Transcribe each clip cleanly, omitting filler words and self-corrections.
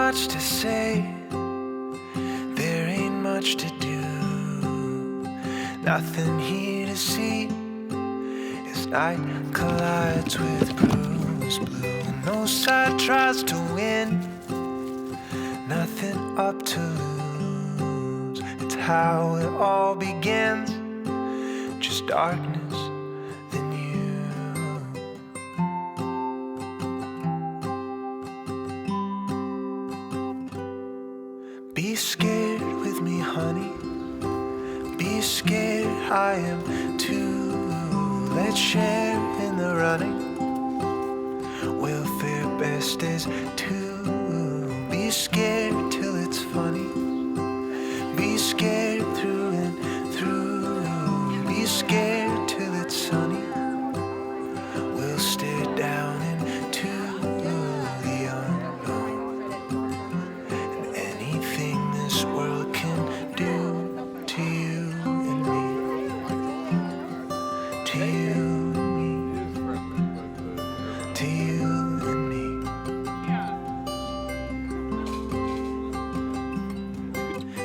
much to say, there ain't much to do. Nothing here to see as night collides with Bruce Blue. No side tries to win, nothing up to lose. It's how it all begins, just darkness and you. Be scared with me, honey. Be scared, I am too. Let's share in the running. We'll fare best as two. Be scared till it's funny. Be scared through and through. Be scared till it's sunny. We'll stare down into the unknown. And anything this world can do to you and me, to you and me, to you and me.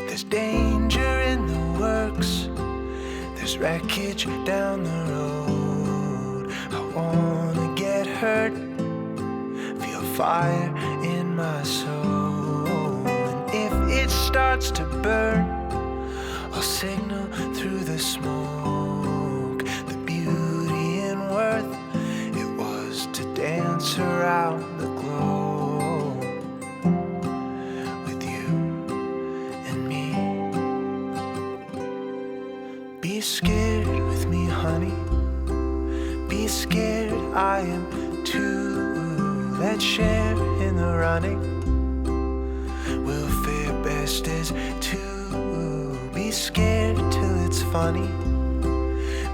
There's danger in the works, there's wreckage down the road. I wanna get hurt, feel fire in my soul. And if it starts to burn, I'll signal through the smoke. The beauty and worth it was to dance around the globe with you and me. Be scared with me, honey. Be scared, I am too. Let's share in the running. We'll fare best as two. Be scared till it's funny.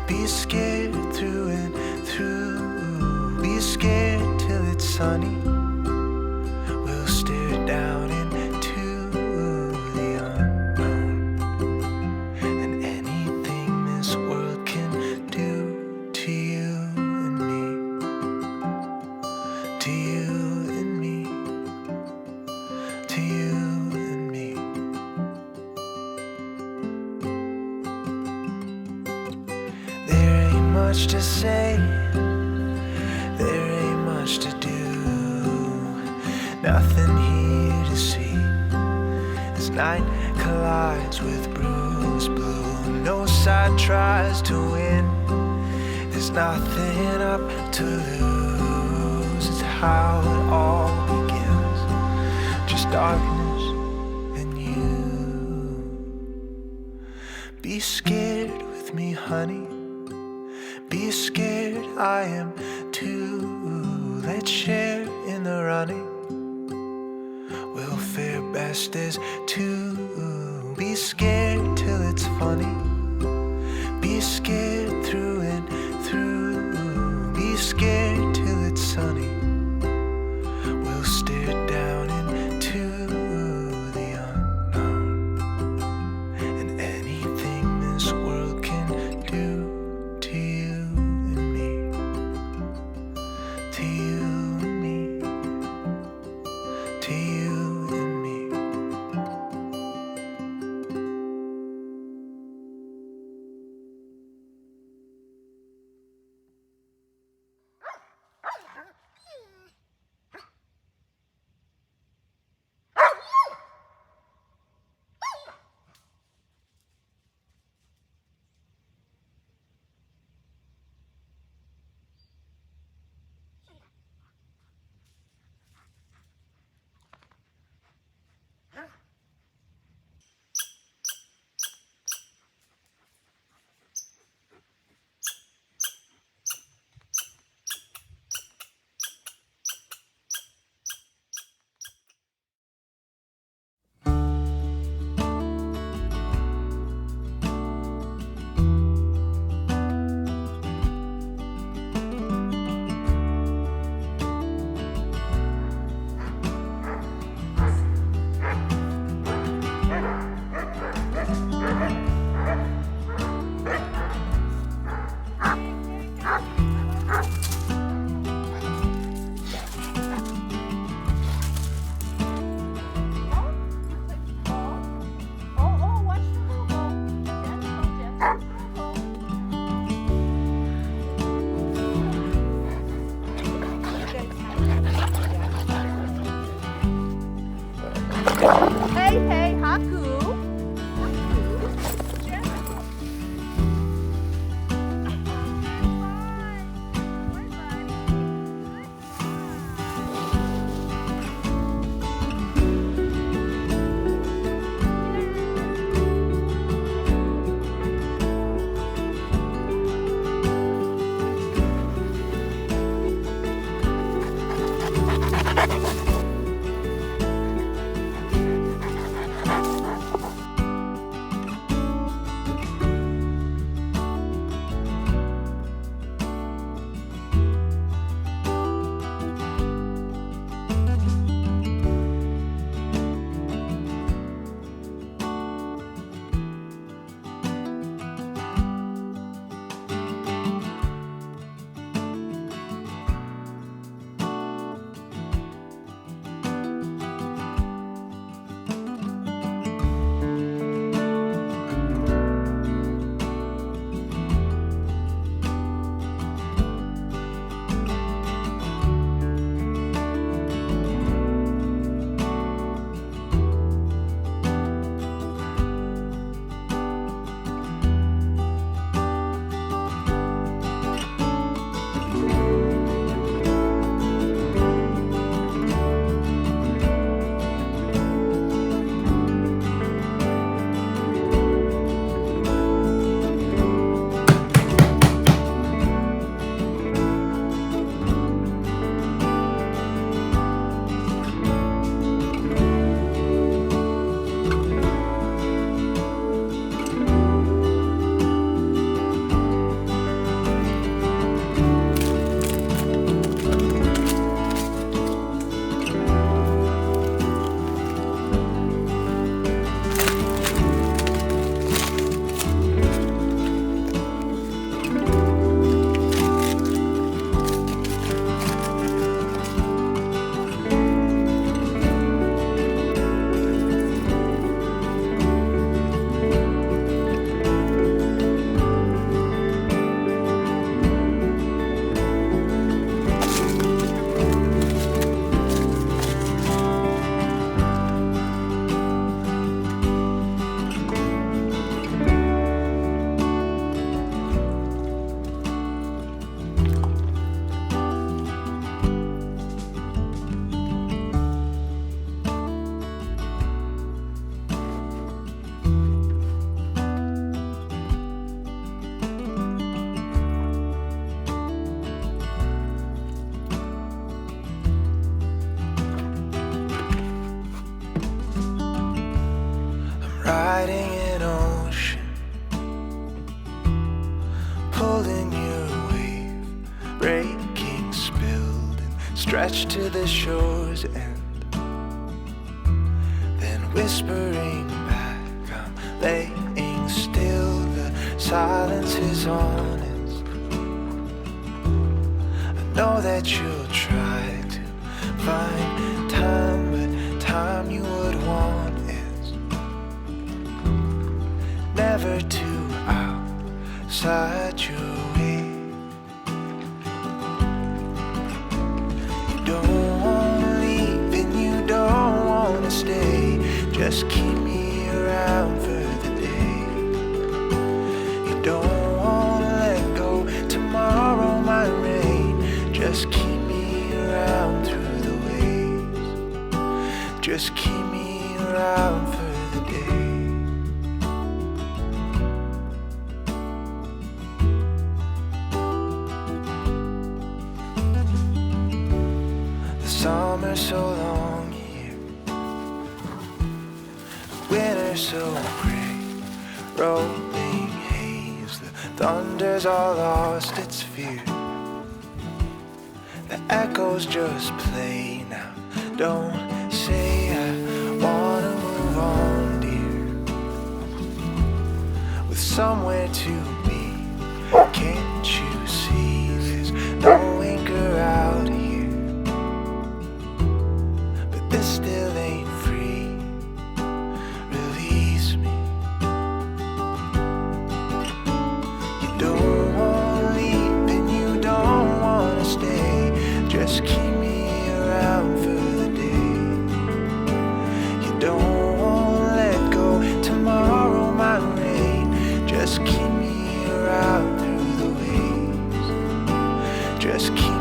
Be scared through and through. Be scared till it's sunny. We'll stare down into the unknown. And anything this world can do to you and me, to you and me, to you and me. There ain't much to say, there ain't much to do. Nothing here to see as night collides with Bruce Blue. No side tries to win, there's nothing up to lose. It's how it all begins, just darkness and you. Be scared with me, honey. Be scared, I am too. Let's share in the running. We'll fare best as two. Be scared till it's funny. Be scared through and through. Be scared till it's sunny. We'll stare down into the unknown. And anything this world can do to you and me, to you and me, to you and me. pulling your wave, breaking, spilled, and stretched to the shore's end. Then whispering back, I'm laying still, the silence is honest. I know that you'll try to find time, but time you would want is never too outside your way. You don't wanna leave and you don't wanna stay. Just keep me around for the day. You don't wanna let go, tomorrow might rain. Just keep me around through the waves. Just keep me around for the day. Summer so long here, winter so gray, rolling haze, the thunder's all lost its fear. The echoes just play now, don't say I wanna move on, dear. With somewhere to be, can't you see there's no anchor out here? This still ain't free, release me. You don't wanna leave and you don't wanna stay. Just keep me around for the day. You don't wanna let go, tomorrow might rain. Just keep me around through the waves. Just keep